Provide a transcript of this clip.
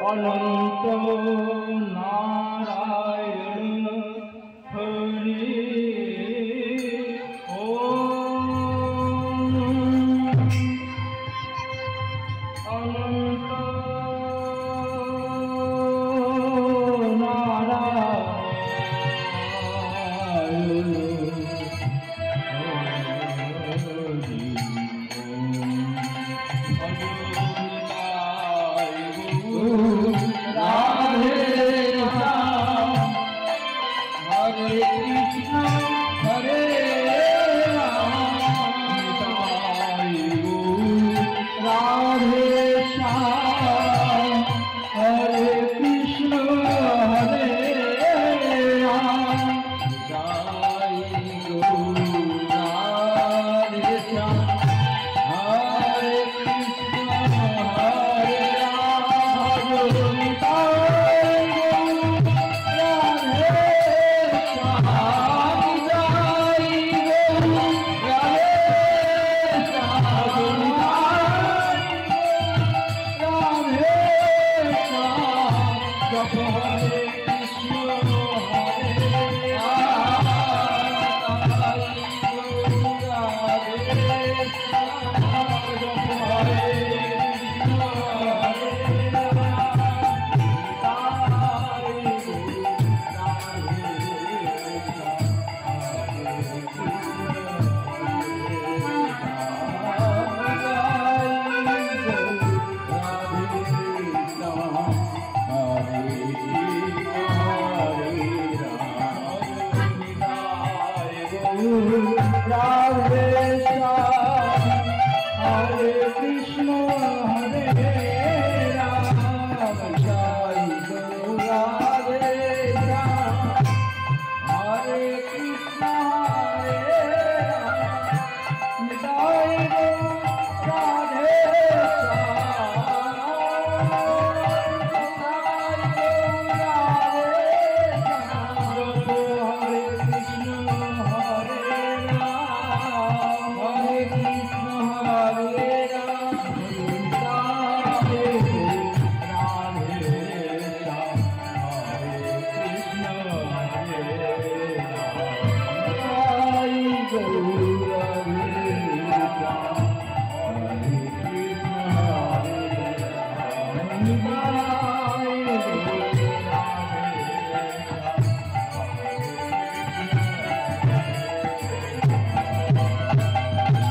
अनंत नारायण हरि ओम। अनंत नारायण राधे राम हरे कृष्ण हरे राम राधे श्याम हरे कृष्ण हरे राम राधे श्याम हरे कृष्ण हरे राधे श्याम हरे कृष्ण हरे राम जय गो राधे श्याम हरे कृष्ण